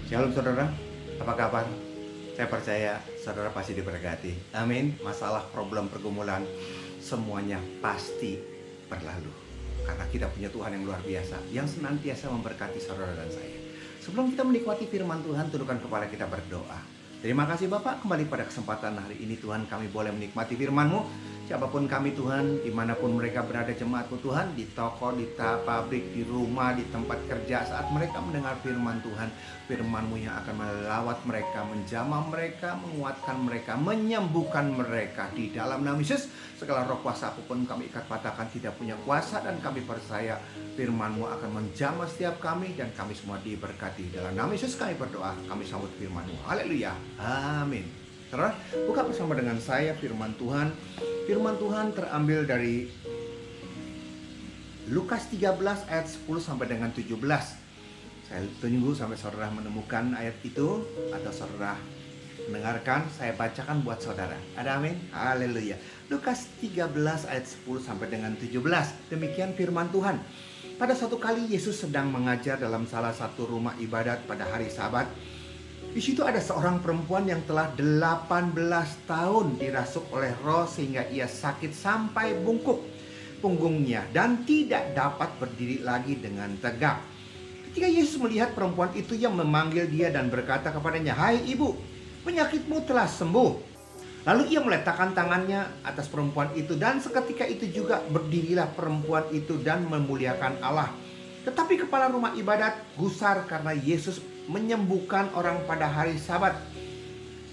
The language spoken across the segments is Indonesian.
Shalom saudara, apa kabar? Saya percaya saudara pasti diberkati. Amin. Masalah, problem, pergumulan semuanya pasti berlalu. Karena kita punya Tuhan yang luar biasa, yang senantiasa memberkati saudara dan saya. Sebelum kita menikmati firman Tuhan, tundukkan kepala kita berdoa. Terima kasih Bapak, kembali pada kesempatan hari ini Tuhan kami boleh menikmati firman-Mu. Siapapun kami Tuhan, dimanapun mereka berada jemaat-Mu Tuhan, di toko, di pabrik, di rumah, di tempat kerja, saat mereka mendengar firman Tuhan, firman-Mu yang akan melawat mereka, menjamah mereka, menguatkan mereka, menyembuhkan mereka. Di dalam nama Yesus, segala roh kuasa apapun kami ikat patahkan tidak punya kuasa, dan kami percaya firman-Mu akan menjamah setiap kami, dan kami semua diberkati. Dalam nama Yesus kami berdoa, kami sambut firman-Mu. Haleluya, amin. Saudara, buka bersama dengan saya firman Tuhan. Firman Tuhan terambil dari Lukas 13 ayat 10 sampai dengan 17. Saya tunggu sampai saudara menemukan ayat itu atau saudara mendengarkan, saya bacakan buat saudara. Ada amin? Haleluya. Lukas 13 ayat 10 sampai dengan 17. Demikian firman Tuhan. Pada suatu kali Yesus sedang mengajar dalam salah satu rumah ibadat pada hari Sabat. Di situ ada seorang perempuan yang telah 18 tahun dirasuk oleh roh sehingga ia sakit sampai bungkuk punggungnya dan tidak dapat berdiri lagi dengan tegak. Ketika Yesus melihat perempuan itu, yang memanggil dia dan berkata kepadanya, "Hai ibu, penyakitmu telah sembuh." Lalu ia meletakkan tangannya atas perempuan itu, dan seketika itu juga berdirilah perempuan itu dan memuliakan Allah. Tetapi kepala rumah ibadat gusar karena Yesus menyembuhkan orang pada hari Sabat.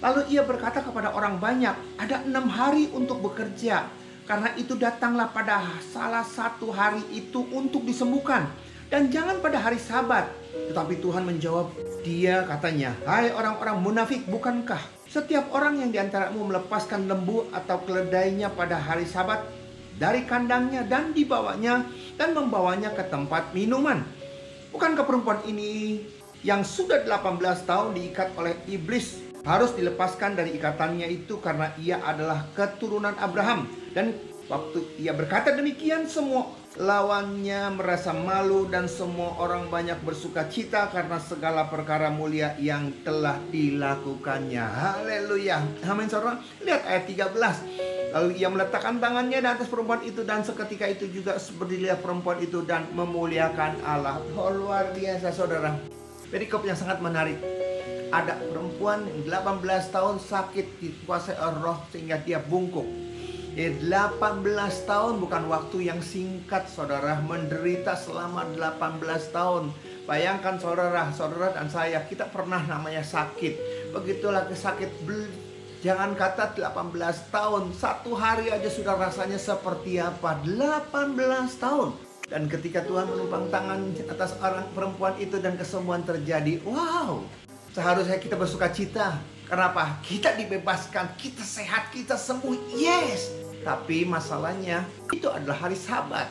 Lalu ia berkata kepada orang banyak, "Ada 6 hari untuk bekerja. Karena itu datanglah pada salah satu hari itu untuk disembuhkan, dan jangan pada hari Sabat." Tetapi Tuhan menjawab dia, katanya, "Hai orang-orang munafik, bukankah setiap orang yang diantaramu melepaskan lembu atau keledainya pada hari Sabat dari kandangnya dan dibawanya dan membawanya ke tempat minuman? Bukankah perempuan ini yang sudah 18 tahun diikat oleh iblis harus dilepaskan dari ikatannya itu karena ia adalah keturunan Abraham?" Dan waktu ia berkata demikian, semua lawannya merasa malu dan semua orang banyak bersuka cita karena segala perkara mulia yang telah dilakukannya. Haleluya, amin saudara. Lihat ayat 13. Lalu ia meletakkan tangannya di atas perempuan itu, dan seketika itu juga berdirilah perempuan itu dan memuliakan Allah. Oh, luar biasa saudara. Perikop yang sangat menarik. Ada perempuan yang 18 tahun sakit dikuasai roh sehingga dia bungkuk. 18 tahun bukan waktu yang singkat saudara, menderita selama 18 tahun. Bayangkan saudara dan saya, kita pernah namanya sakit. Begitulah sakit, jangan kata 18 tahun, satu hari aja sudah rasanya seperti apa. 18 tahun. Dan ketika Tuhan menumpang tangan atas orang perempuan itu dan kesembuhan terjadi, wow, seharusnya kita bersuka cita. Kenapa? Kita dibebaskan, kita sehat, kita sembuh, yes. Tapi masalahnya itu adalah hari Sabat.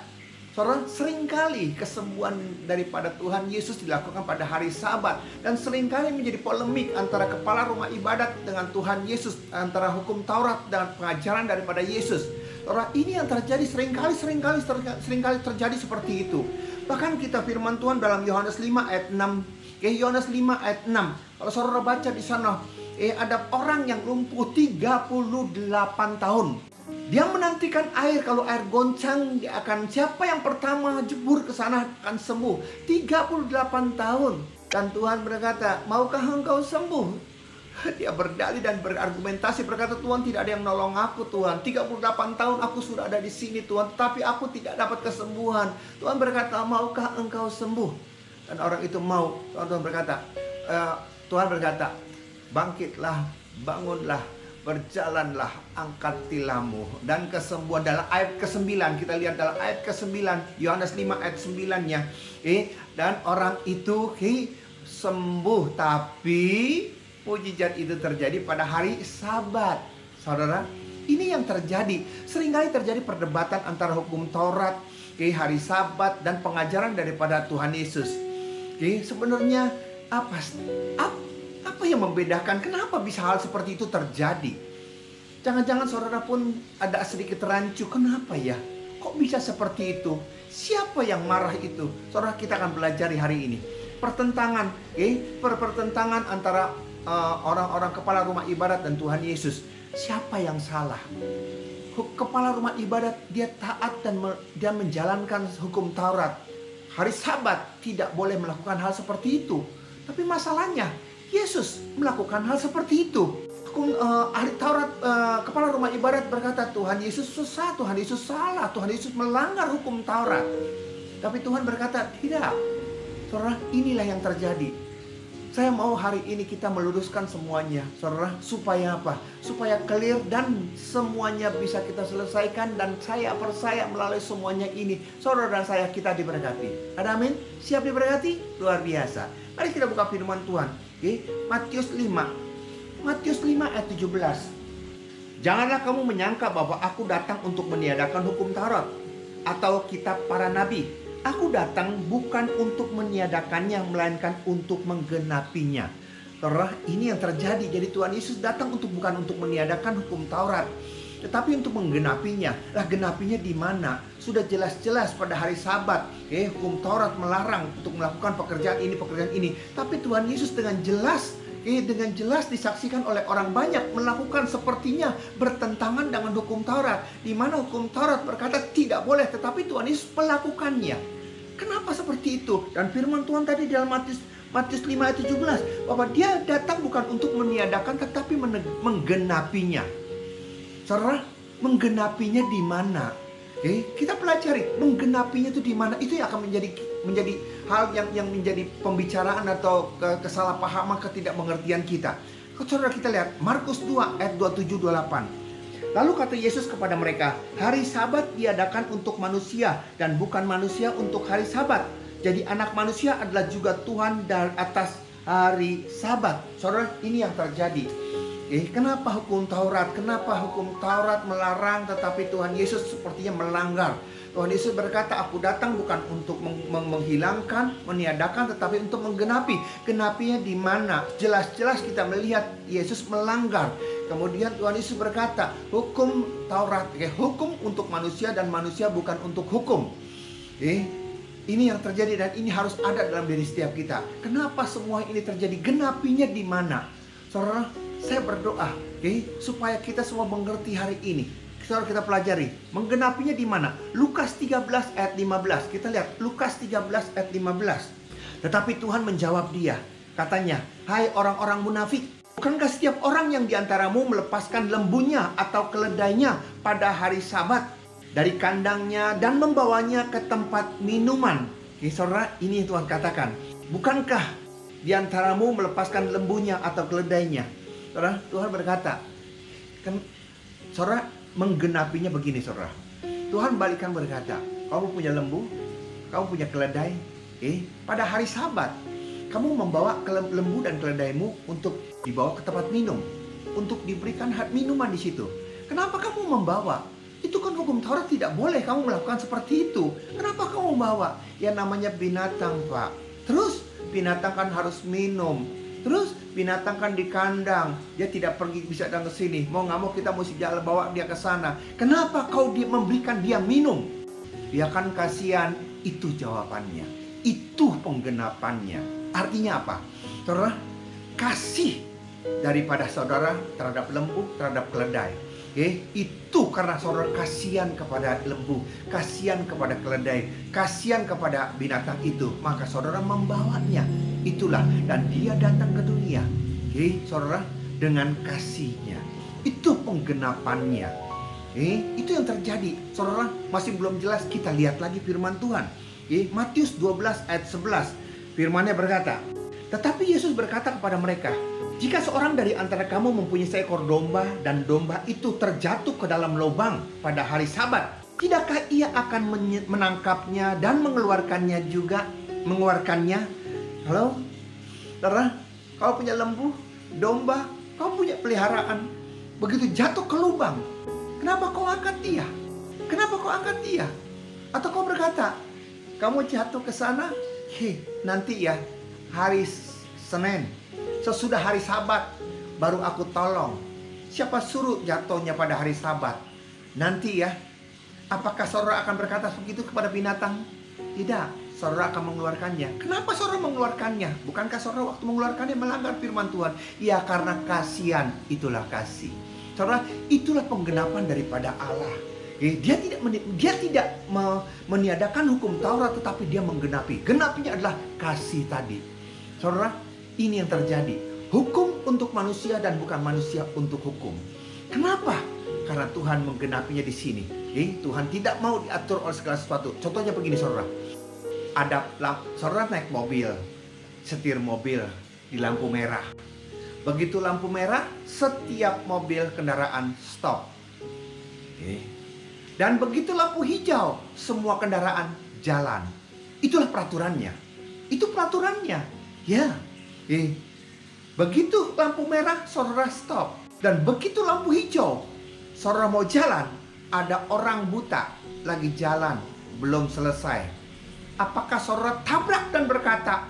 Saudara, seringkali kesembuhan daripada Tuhan Yesus dilakukan pada hari Sabat, dan seringkali menjadi polemik antara kepala rumah ibadat dengan Tuhan Yesus, antara hukum Taurat dan pengajaran daripada Yesus. Saudara, ini yang terjadi seringkali terjadi seperti itu. Bahkan kita firman Tuhan dalam Yohanes 5 ayat 6. Yohanes 5 ayat 6. Kalau saudara baca di sana, ada orang yang lumpuh 38 tahun. Dia menantikan air, kalau air goncang dia akan, siapa yang pertama jebur ke sana akan sembuh. 38 tahun. Dan Tuhan berkata, "Maukah engkau sembuh?" Dia berdalih dan berargumentasi, berkata, "Tuhan, tidak ada yang nolong aku Tuhan. 38 tahun aku sudah ada di sini Tuhan, tetapi aku tidak dapat kesembuhan." Tuhan berkata, "Maukah engkau sembuh?" Dan orang itu mau. Tuhan berkata, "Bangkitlah, bangunlah, berjalanlah, angkat tilammu." Dan kesembuhan dalam ayat ke-9, kita lihat dalam ayat ke-9, Yohanes 5 ayat 9-nya. Dan orang itu sembuh, tapi mujizat itu terjadi pada hari Sabat. Saudara, ini yang terjadi. Seringkali terjadi perdebatan antara hukum Taurat, hari Sabat, dan pengajaran daripada Tuhan Yesus. Sebenarnya apa yang membedakan? Kenapa bisa hal seperti itu terjadi? Jangan-jangan saudara pun ada sedikit rancu. Kenapa ya? Kok bisa seperti itu? Siapa yang marah itu? Saudara, kita akan belajar hari ini. pertentangan, pertentangan antara orang-orang kepala rumah ibadat dan Tuhan Yesus. Siapa yang salah? Kepala rumah ibadat dia taat dan dia menjalankan hukum Taurat. Hari Sabat tidak boleh melakukan hal seperti itu. Tapi masalahnya Yesus melakukan hal seperti itu. Ahli Taurat, kepala rumah ibadat berkata Tuhan Yesus sesat, Tuhan Yesus salah, Tuhan Yesus melanggar hukum Taurat. Tapi Tuhan berkata tidak. Saudara, inilah yang terjadi. Saya mau hari ini kita meluruskan semuanya, saudara, supaya apa? Supaya clear dan semuanya bisa kita selesaikan. Dan saya percaya melalui semuanya ini, saudara dan saya kita diberkati. Ada amin? Siap diberkati? Luar biasa. Mari kita buka firman Tuhan. Matius 5. Matius 5 ayat 17. Janganlah kamu menyangka bahwa aku datang untuk meniadakan hukum Taurat atau kitab para nabi. Aku datang bukan untuk meniadakannya, melainkan untuk menggenapinya. Saudara, ini yang terjadi. Jadi Tuhan Yesus datang bukan untuk meniadakan hukum Taurat, tetapi untuk menggenapinya. Lah, genapinya di mana? Sudah jelas-jelas pada hari Sabat, hukum Taurat melarang untuk melakukan pekerjaan ini. Tapi Tuhan Yesus dengan jelas disaksikan oleh orang banyak melakukan sepertinya bertentangan dengan hukum Taurat, di mana hukum Taurat berkata tidak boleh, tetapi Tuhan Yesus melakukannya. Kenapa seperti itu? Dan firman Tuhan tadi dalam Matius 5 ayat 17 bahwa dia datang bukan untuk meniadakan tetapi menggenapinya. Saudara, menggenapinya di mana? Kita pelajari menggenapinya itu di mana. Itu yang akan menjadi hal yang menjadi pembicaraan atau kesalahpahaman, ketidakmengertian kita. Saudara, kita lihat Markus 2 ayat 27-28. Lalu kata Yesus kepada mereka, hari Sabat diadakan untuk manusia dan bukan manusia untuk hari Sabat. Jadi anak manusia adalah juga Tuhan dari atas hari Sabat. Saudara, ini yang terjadi. Kenapa hukum Taurat? Kenapa hukum Taurat melarang tetapi Tuhan Yesus sepertinya melanggar? Tuhan Yesus berkata, aku datang bukan untuk menghilangkan, meniadakan, tetapi untuk menggenapi. Genapinya di mana? Jelas-jelas kita melihat Yesus melanggar. Kemudian Tuhan Yesus berkata, hukum Taurat, hukum untuk manusia dan manusia bukan untuk hukum. Ini yang terjadi dan ini harus ada dalam diri setiap kita. Kenapa semua ini terjadi? Genapinya di mana? Saudara, saya berdoa supaya kita semua mengerti hari ini. Saudara, kita pelajari menggenapinya di mana. Lukas 13 ayat 15. Kita lihat Lukas 13 ayat 15. Tetapi Tuhan menjawab dia, katanya, hai orang-orang munafik, bukankah setiap orang yang diantaramu melepaskan lembunya atau keledainya pada hari Sabat dari kandangnya dan membawanya ke tempat minuman? Saudara, ini Tuhan katakan, bukankah diantaramu melepaskan lembunya atau keledainya? Saudara, Tuhan berkata, saudara, menggenapinya begini, saudara. Tuhan balikan berkata, kamu punya lembu, kamu punya keledai, pada hari Sabat kamu membawa lembu dan keledaimu untuk dibawa ke tempat minum, untuk diberikan minuman di situ. Kenapa kamu membawa? Itu kan hukum Taurat, tidak boleh kamu melakukan seperti itu. Kenapa kamu membawa? Ya namanya binatang, Pak. Terus binatang kan harus minum. Terus binatang kan di kandang, dia tidak pergi bisa datang ke sini. Mau nggak mau kita mesti jalan bawa dia ke sana. Kenapa kau memberikan dia minum? Dia kan kasihan. Itu jawabannya. Itu penggenapannya. Artinya apa? Saudara, kasih daripada saudara terhadap lembu, terhadap keledai. Itu karena saudara kasihan kepada lembu, kasihan kepada keledai, kasihan kepada binatang itu, maka saudara membawanya. Itulah, dan dia datang ke dunia, saudara, dengan kasihnya. Itu penggenapannya. Itu yang terjadi. Saudara, masih belum jelas, kita lihat lagi firman Tuhan. Matius 12 ayat 11. Firman-Nya berkata, tetapi Yesus berkata kepada mereka, jika seorang dari antara kamu mempunyai seekor domba dan domba itu terjatuh ke dalam lubang pada hari Sabat, tidakkah ia akan menangkapnya dan mengeluarkannya? Halo? Saudara, kau punya lembu, domba, kau punya peliharaan, begitu jatuh ke lubang, kenapa kau angkat dia? Kenapa kau angkat dia? Atau kau berkata, kamu jatuh ke sana, nanti ya hari Senin, sesudah hari Sabat baru aku tolong. Siapa suruh jatuhnya pada hari Sabat? Nanti ya. Apakah saudara akan berkata begitu kepada binatang? Tidak. saudara akan mengeluarkannya. Kenapa saudara mengeluarkannya? Bukankah saudara waktu mengeluarkannya melanggar firman Tuhan? Ya, karena kasihan, itulah kasih. Saudara, itulah penggenapan daripada Allah. Dia tidak meniadakan hukum Taurat, tetapi dia menggenapi. Genapinya adalah kasih tadi. Saudara, ini yang terjadi. Hukum untuk manusia dan bukan manusia untuk hukum. Kenapa? Karena Tuhan menggenapinya di sini. Tuhan tidak mau diatur oleh segala sesuatu. Contohnya begini, saudara. Saudara naik mobil, setir mobil di lampu merah. Begitu lampu merah, setiap mobil kendaraan stop. Dan begitu lampu hijau, semua kendaraan jalan. Itulah peraturannya. Itu peraturannya. Ya. Begitu lampu merah, saudara stop. Dan begitu lampu hijau, saudara mau jalan, ada orang buta lagi jalan, belum selesai. Apakah saudara tabrak dan berkata,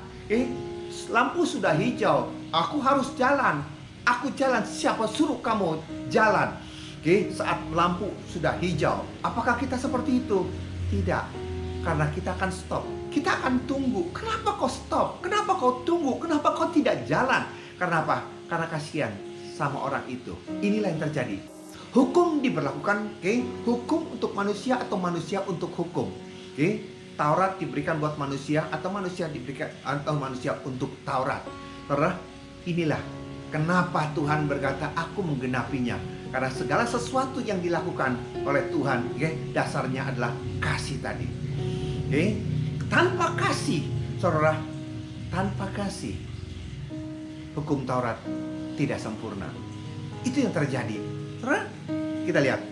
lampu sudah hijau, aku harus jalan. Aku jalan, siapa suruh kamu jalan? Saat lampu sudah hijau, apakah kita seperti itu? Tidak, karena kita akan stop. Kita akan tunggu. Kenapa kau stop? Kenapa kau tunggu? Kenapa kau tidak jalan? Karena apa? Karena kasihan sama orang itu. Inilah yang terjadi. Hukum diberlakukan, hukum untuk manusia atau manusia untuk hukum. Taurat diberikan buat manusia atau manusia diberikan atau manusia untuk Taurat. Karena inilah kenapa Tuhan berkata, aku menggenapinya. Karena segala sesuatu yang dilakukan oleh Tuhan, dasarnya adalah kasih tadi. Tanpa kasih, saudara, tanpa kasih, hukum Taurat tidak sempurna. Itu yang terjadi. Saudara, kita lihat.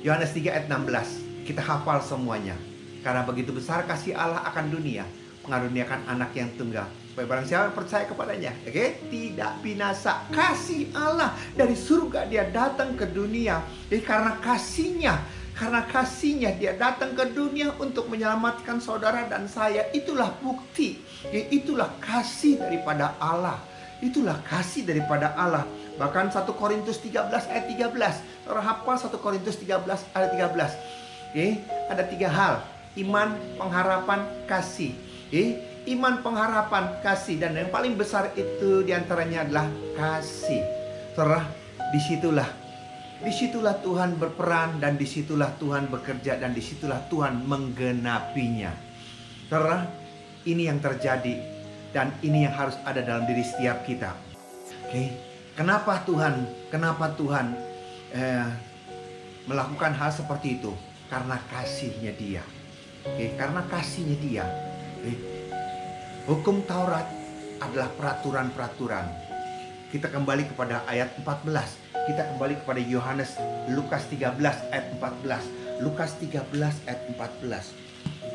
Yohanes 3 ayat 16. Kita hafal semuanya. Karena begitu besar kasih Allah akan dunia, mengaruniakan anak yang tunggal, supaya barang siapa percaya kepadanya, tidak binasa. Kasih Allah dari surga dia datang ke dunia. Karena kasihnya dia datang ke dunia untuk menyelamatkan saudara dan saya. Itulah bukti. Itulah kasih daripada Allah. Itulah kasih daripada Allah. Bahkan 1 Korintus 13 ayat 13. Saudara hafal 1 Korintus 13 ayat 13. Ada 3 hal. Iman, pengharapan, kasih. Iman, pengharapan, kasih. Dan yang paling besar itu diantaranya adalah kasih. Saudara, disitulah Tuhan berperan, dan disitulah Tuhan bekerja, dan disitulah Tuhan menggenapinya. Saudara, ini yang terjadi, dan ini yang harus ada dalam diri setiap kita. Kenapa Tuhan melakukan hal seperti itu? Karena kasihnya Dia. Karena kasihnya Dia. Hukum Taurat adalah peraturan-peraturan. Kita kembali kepada ayat 14. Kita kembali kepada Lukas 13 ayat 14. Lukas 13 ayat 14.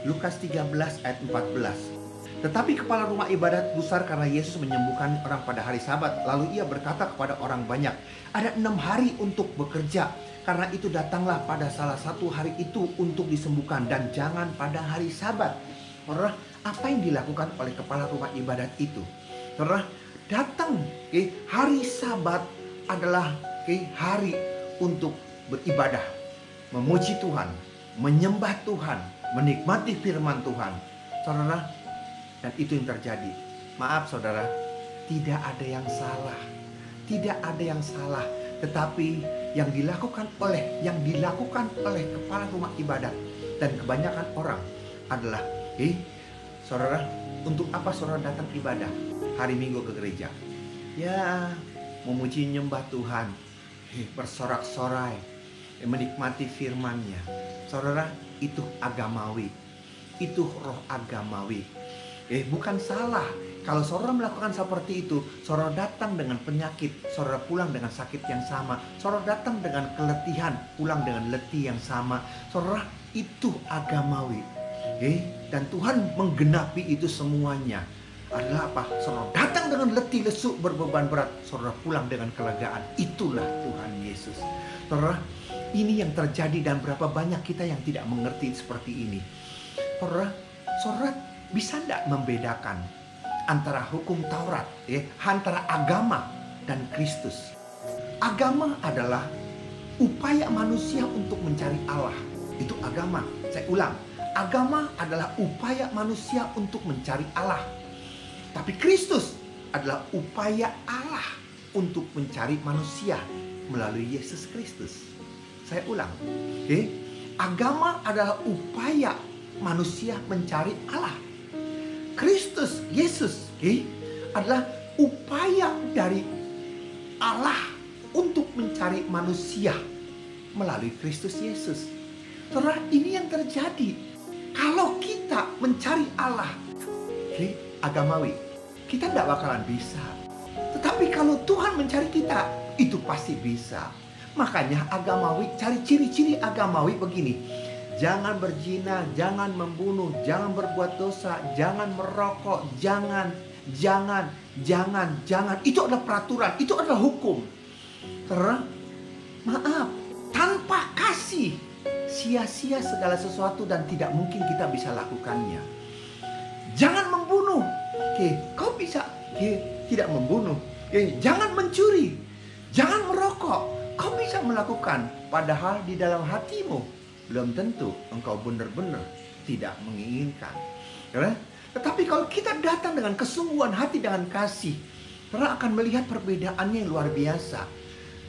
Lukas 13 ayat 14. Tetapi kepala rumah ibadat gusar karena Yesus menyembuhkan orang pada hari Sabat. Lalu ia berkata kepada orang banyak, ada 6 hari untuk bekerja. Karena itu datanglah pada salah satu hari itu untuk disembuhkan, dan jangan pada hari Sabat. Saudara, apa yang dilakukan oleh kepala rumah ibadat itu? Saudara, datang hari Sabat adalah hari untuk beribadah, memuji Tuhan, menyembah Tuhan, menikmati firman Tuhan. Saudara, dan itu yang terjadi. Maaf saudara, tidak ada yang salah. Tidak ada yang salah. Tetapi yang dilakukan oleh kepala rumah ibadat dan kebanyakan orang adalah, saudara, untuk apa saudara datang ibadah hari Minggu ke gereja? Ya, memuji nyembah Tuhan, bersorak-sorai, menikmati firman-Nya. Saudara, itu agamawi. Itu roh agamawi. Bukan salah. Kalau saudara melakukan seperti itu, saudara datang dengan penyakit, saudara pulang dengan sakit yang sama. Saudara datang dengan keletihan, pulang dengan letih yang sama. Saudara, itu agamawi. Dan Tuhan menggenapi itu semuanya. Adalah apa? Saudara datang dengan letih lesu, berbeban berat, saudara pulang dengan kelegaan. Itulah Tuhan Yesus. Saudara, ini yang terjadi, dan berapa banyak kita yang tidak mengerti seperti ini. Saudara bisa tidak membedakan antara hukum Taurat, antara agama dan Kristus? Agama adalah upaya manusia untuk mencari Allah. Itu agama. Saya ulang, agama adalah upaya manusia untuk mencari Allah. Tapi Kristus adalah upaya Allah untuk mencari manusia melalui Yesus Kristus. Saya ulang. Agama adalah upaya manusia mencari Allah. Kristus, Yesus, adalah upaya dari Allah untuk mencari manusia melalui Kristus Yesus. Saudara, ini yang terjadi. Kalau kita mencari Allah agamawi, kita tidak bakalan bisa. Tetapi kalau Tuhan mencari kita, itu pasti bisa. Makanya agamawi, cari ciri-ciri agamawi begini. Jangan berzina, jangan membunuh, jangan berbuat dosa, jangan merokok, jangan. Itu adalah peraturan, itu adalah hukum. Karena, maaf, tanpa kasih, sia-sia segala sesuatu dan tidak mungkin kita bisa lakukannya. Jangan membunuh. Kau bisa tidak membunuh. Jangan mencuri. Jangan merokok. Kau bisa melakukan. Padahal di dalam hatimu belum tentu engkau benar-benar tidak menginginkan. Tetapi kalau kita datang dengan kesungguhan hati, dengan kasih, kita akan melihat perbedaannya yang luar biasa.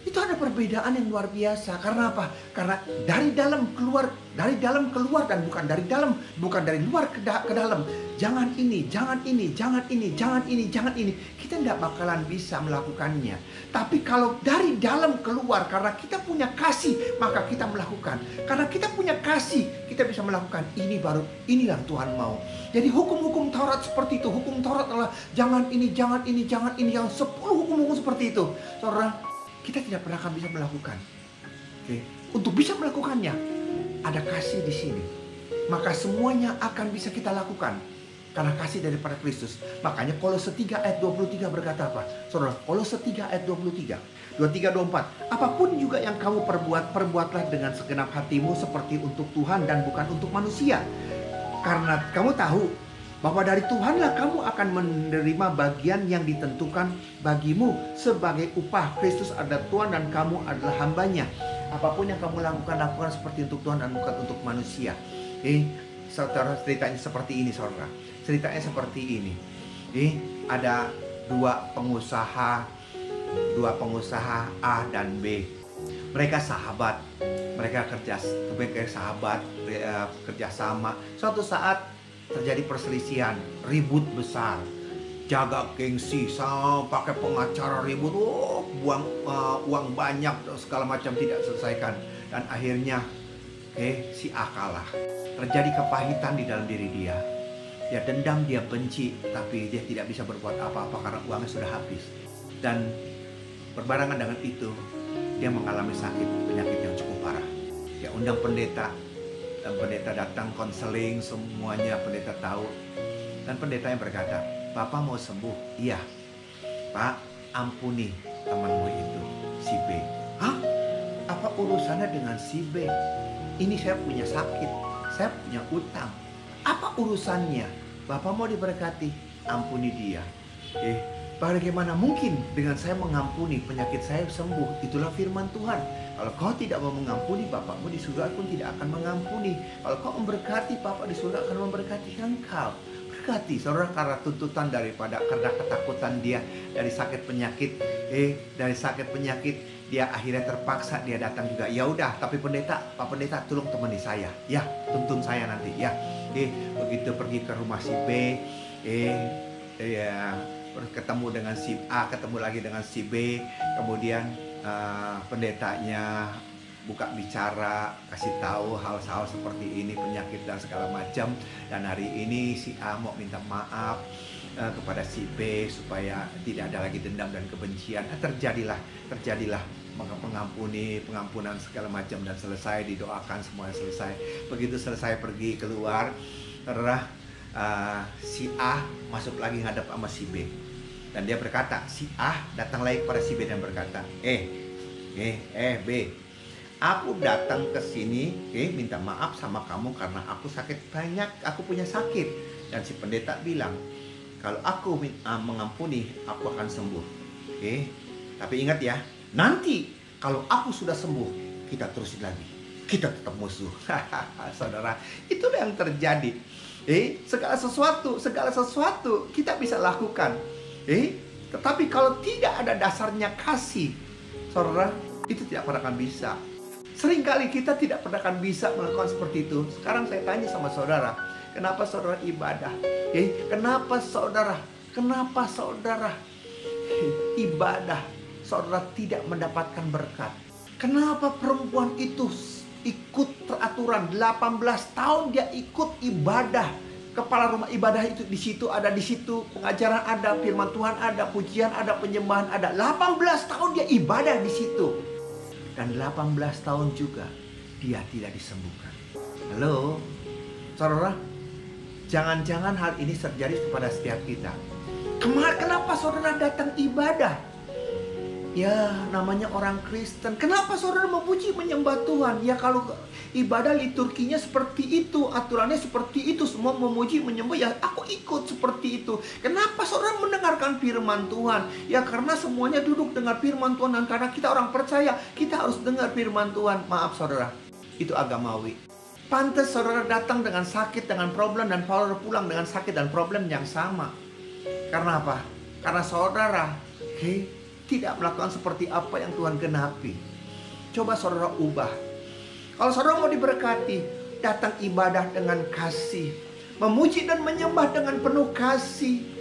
Itu ada perbedaan yang luar biasa. Karena apa? Karena dari dalam keluar dan bukan dari dalam, bukan dari luar ke dalam. Jangan ini, jangan ini, jangan ini, jangan ini, jangan ini. Kita tidak bakalan bisa melakukannya. Tapi kalau dari dalam keluar, karena kita punya kasih, maka kita melakukan. Karena kita punya kasih, kita bisa melakukan. Inilah Tuhan mau. Jadi hukum-hukum Taurat seperti itu. Hukum Taurat adalah jangan ini, jangan ini, jangan ini. Yang 10 hukum-hukum seperti itu. Saudara, kita tidak pernah akan bisa melakukan. Untuk bisa melakukannya, ada kasih di sini. Maka semuanya akan bisa kita lakukan karena kasih daripada Kristus. Makanya Kolose 3 ayat 23 berkata apa? Saudara, Kolose 3 ayat 23. 23-24. Apapun juga yang kamu perbuatlah dengan segenap hatimu seperti untuk Tuhan dan bukan untuk manusia. Karena kamu tahu bahwa dari Tuhanlah kamu akan menerima bagian yang ditentukan bagimu sebagai upah. Kristus adalah Tuhan dan kamu adalah hambanya. Apapun yang kamu lakukan seperti untuk Tuhan dan bukan untuk manusia. Saudara, ceritanya seperti ini, saudara. Ceritanya seperti ini. Ada dua pengusaha A dan B. Mereka sahabat. Mereka kerja sama. Suatu saat terjadi perselisihan, ribut besar, jaga gengsi, pakai pengacara ribut, buang uang banyak, segala macam tidak selesaikan, dan akhirnya si A kalah. Terjadi kepahitan di dalam diri dia. Dia dendam, dia benci, tapi dia tidak bisa berbuat apa-apa karena uangnya sudah habis. Dan berbarengan dengan itu, dia mengalami penyakit yang cukup parah. Dia undang pendeta. Dan pendeta datang konseling semuanya, pendeta tahu. Dan pendeta yang berkata, Bapak mau sembuh? Iya. Pak, ampuni temanmu itu, si B. Hah? Apa urusannya dengan si B? Ini saya punya sakit, saya punya utang. Apa urusannya? Bapak mau diberkati, ampuni dia. Bagaimana mungkin dengan saya mengampuni penyakit saya sembuh? Itulah firman Tuhan. Kalau kau tidak mau mengampuni, Bapakmu di surga pun tidak akan mengampuni. Kalau kau memberkati, Bapak di surga akan memberkati engkau. Berkati, saudara, karena tuntutan karena ketakutan dia dari sakit penyakit. Dari sakit penyakit, dia akhirnya terpaksa dia datang juga. Ya udah, tapi Pak pendeta tolong temani saya. Ya, tuntun saya nanti. Ya, begitu pergi ke rumah si B, ketemu dengan si A, ketemu lagi dengan si B, kemudian pendetanya buka bicara, kasih tahu hal-hal seperti ini, penyakit dan segala macam. Dan hari ini si A mau minta maaf kepada si B supaya tidak ada lagi dendam dan kebencian. Terjadilah pengampunan segala macam, dan selesai, didoakan, semuanya selesai. Begitu selesai pergi keluar, si A masuk lagi ngadap sama si B. Dan dia berkata, si A datang lagi kepada si B dan berkata, B, aku datang ke sini minta maaf sama kamu karena aku sakit banyak, aku punya sakit. Dan si pendeta bilang, kalau aku mengampuni, aku akan sembuh. Tapi ingat ya, nanti kalau aku sudah sembuh, kita terusin lagi. kita tetap musuh. Saudara, itulah yang terjadi. Segala sesuatu kita bisa lakukan. Tetapi kalau tidak ada dasarnya kasih, saudara, itu tidak pernah akan bisa. Seringkali kita tidak pernah akan bisa melakukan seperti itu. Sekarang saya tanya sama saudara, kenapa saudara ibadah? Kenapa saudara ibadah, saudara tidak mendapatkan berkat? Kenapa perempuan itu ikut peraturan 18 tahun dia ikut ibadah? Kepala rumah ibadah itu di situ pengajaran ada, firman Tuhan ada, pujian ada, penyembahan ada. 18 tahun dia ibadah di situ. Dan 18 tahun juga dia tidak disembuhkan. Halo, saudara, jangan-jangan hal ini terjadi kepada setiap kita. Kenapa saudara datang ibadah? Ya, namanya orang Kristen. Kenapa saudara memuji menyembah Tuhan? Ya, kalau ibadah liturginya seperti itu, aturannya seperti itu, semua memuji menyembah, ya aku ikut seperti itu. Kenapa saudara mendengarkan firman Tuhan? Ya, karena semuanya duduk dengar firman Tuhan, dan karena kita orang percaya, kita harus dengar firman Tuhan. Maaf saudara, itu agamawi. Pantas saudara datang dengan sakit, dengan problem, dan saudara pulang dengan sakit dan problem yang sama. Karena apa? Karena saudara tidak melakukan seperti apa yang Tuhan genapi. Coba saudara ubah. Kalau saudara mau diberkati, datang ibadah dengan kasih, memuji dan menyembah dengan penuh kasih.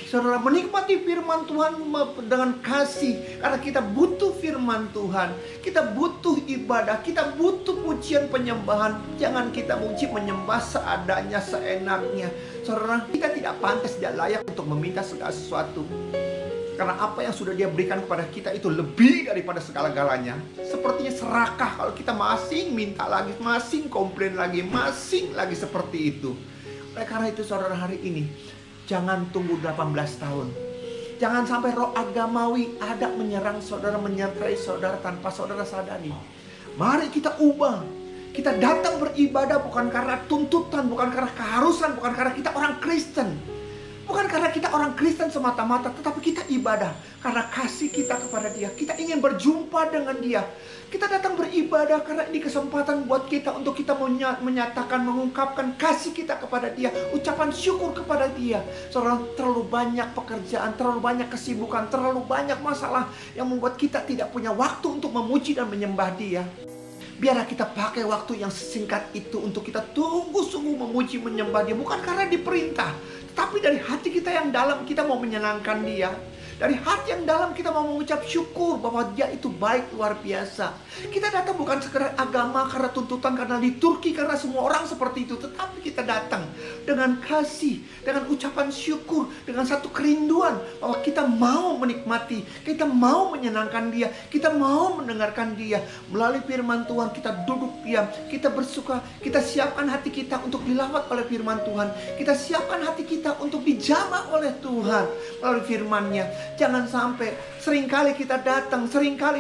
Saudara menikmati firman Tuhan dengan kasih, karena kita butuh firman Tuhan, kita butuh ibadah, kita butuh pujian penyembahan. Jangan kita muji menyembah seadanya, seenaknya. Saudara, kita tidak pantas, tidak layak untuk meminta segala sesuatu. Karena apa yang sudah dia berikan kepada kita itu lebih daripada segala-galanya. Sepertinya serakah kalau kita masing minta lagi, masing komplain lagi, masing lagi seperti itu. Oleh karena itu saudara, hari ini jangan tunggu 18 tahun. Jangan sampai roh agamawi ada menyerang saudara, menyertai saudara tanpa saudara sadari. Mari kita ubah. Kita datang beribadah bukan karena tuntutan, bukan karena keharusan, bukan karena kita orang Kristen. Bukan karena kita orang Kristen semata-mata, tetapi kita ibadah karena kasih kita kepada Dia. Kita ingin berjumpa dengan Dia. Kita datang beribadah karena ini kesempatan buat kita untuk kita menyatakan, mengungkapkan kasih kita kepada Dia, ucapan syukur kepada Dia. Saudara, terlalu banyak pekerjaan, terlalu banyak kesibukan, terlalu banyak masalah yang membuat kita tidak punya waktu untuk memuji dan menyembah Dia. Biarlah kita pakai waktu yang singkat itu untuk kita sungguh-sungguh memuji menyembah Dia. Bukan karena diperintah, tapi dari hati kita yang dalam kita mau menyenangkan Dia. Dari hati yang dalam kita mau mengucap syukur bahwa Dia itu baik luar biasa. Kita datang bukan sekedar agama karena tuntutan, karena liturgi, karena semua orang seperti itu. Tetapi kita datang dengan kasih, dengan ucapan syukur, dengan satu kerinduan bahwa kita mau menikmati, kita mau menyenangkan Dia, kita mau mendengarkan Dia. Melalui firman Tuhan kita duduk diam, kita bersuka, kita siapkan hati kita untuk dilawat oleh firman Tuhan. Kita siapkan hati kita untuk dijamah oleh Tuhan melalui firman-Nya. Jangan sampai seringkali kita datang, kita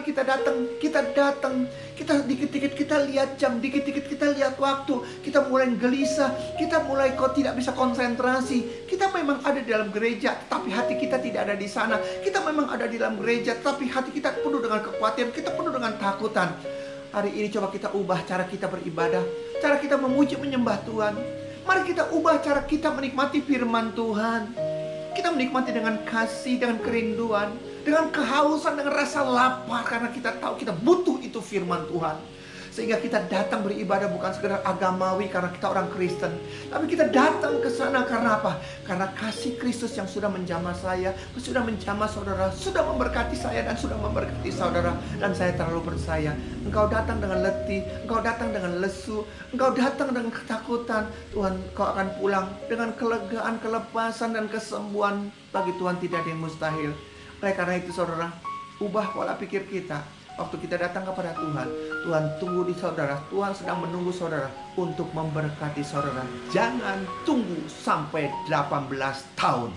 dikit-dikit kita lihat jam, dikit-dikit kita lihat waktu, kita mulai gelisah, kita mulai kok tidak bisa konsentrasi. Kita memang ada di dalam gereja, tapi hati kita tidak ada di sana. Kita memang ada di dalam gereja, tapi hati kita penuh dengan kekhawatiran, kita penuh dengan takutan. Hari ini coba kita ubah cara kita beribadah, cara kita memuji menyembah Tuhan. Mari kita ubah cara kita menikmati firman Tuhan. Kita menikmati dengan kasih, dengan kerinduan, dengan kehausan, dengan rasa lapar. Karena kita tahu kita butuh itu firman Tuhan. Sehingga kita datang beribadah bukan sekedar agamawi karena kita orang Kristen. Tapi kita datang ke sana karena apa? Karena kasih Kristus yang sudah menjamah saya, sudah menjamah saudara, sudah memberkati saya dan sudah memberkati saudara. Dan saya terlalu percaya, engkau datang dengan letih, engkau datang dengan lesu, engkau datang dengan ketakutan. Tuhan, engkau akan pulang dengan kelegaan, kelepasan dan kesembuhan. Bagi Tuhan tidak ada yang mustahil. Oleh karena itu saudara, ubah pola pikir kita. Waktu kita datang kepada Tuhan, Tuhan tunggu di saudara. Tuhan sedang menunggu saudara untuk memberkati saudara. Jangan tunggu sampai 18 tahun.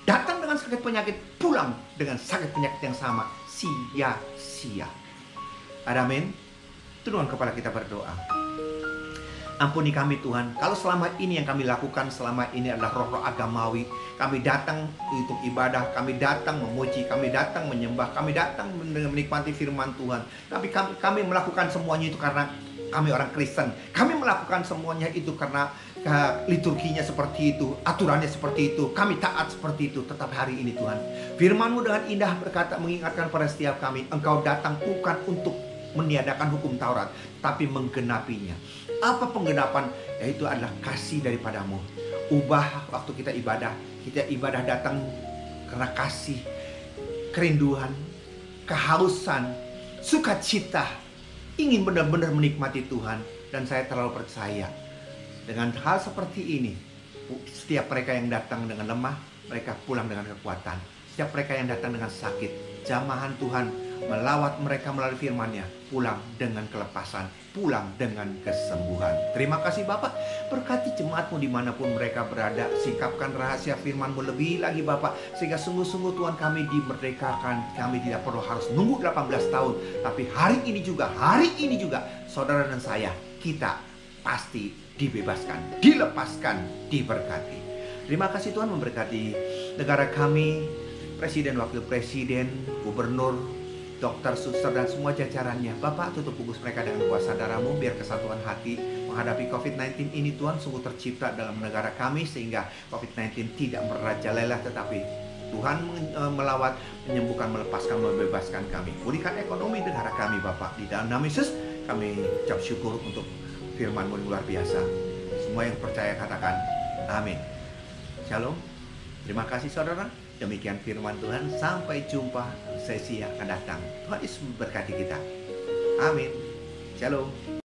Datang dengan sakit penyakit, pulang dengan sakit penyakit yang sama. Sia-sia. Amin. Tundukkan kepala kita berdoa. Ampuni kami Tuhan, kalau selama ini yang kami lakukan selama ini adalah roh-roh agamawi. Kami datang untuk ibadah, kami datang memuji, kami datang menyembah, kami datang menikmati firman Tuhan. Tapi kami melakukan semuanya itu karena kami orang Kristen. Kami melakukan semuanya itu karena liturginya seperti itu, aturannya seperti itu, kami taat seperti itu. Tetap hari ini Tuhan, firman-Mu dengan indah berkata, mengingatkan pada setiap kami, Engkau datang bukan untuk meniadakan hukum Taurat, tapi menggenapinya. Apa penggenapan? Yaitu adalah kasih daripadamu. Ubah waktu kita ibadah datang karena kasih, kerinduan, kehausan, sukacita, ingin benar-benar menikmati Tuhan. Dan saya terlalu percaya dengan hal seperti ini, setiap mereka yang datang dengan lemah, mereka pulang dengan kekuatan. Setiap mereka yang datang dengan sakit, jamahan Tuhan melawat mereka melalui firman-Nya, pulang dengan kelepasan, pulang dengan kesembuhan. Terima kasih Bapak, berkati jemaat-Mu dimanapun mereka berada. Singkapkan rahasia firman-Mu lebih lagi Bapak, sehingga sungguh-sungguh Tuhan kami dimerdekakan. Kami tidak perlu harus nunggu 18 tahun, tapi hari ini juga saudara dan saya, kita pasti dibebaskan, dilepaskan, diberkati. Terima kasih Tuhan, memberkati negara kami, presiden, wakil presiden, gubernur, dokter, suster, dan semua jajarannya. Bapak, tutup bungkus mereka dengan kuasa darah-Mu, biar kesatuan hati menghadapi COVID-19 ini Tuhan sungguh tercipta dalam negara kami, sehingga COVID-19 tidak merajalela, tetapi Tuhan melawat, menyembuhkan, melepaskan, membebaskan kami. Pulihkan ekonomi negara kami Bapak. Di dalam nama Yesus kami ucap syukur untuk firman-Mu luar biasa. Semua yang percaya katakan amin. Shalom. Terima kasih saudara. Demikian firman Tuhan. Sampai jumpa sesi yang akan datang. Tuhan Yesus memberkati kita. Amin. Shalom.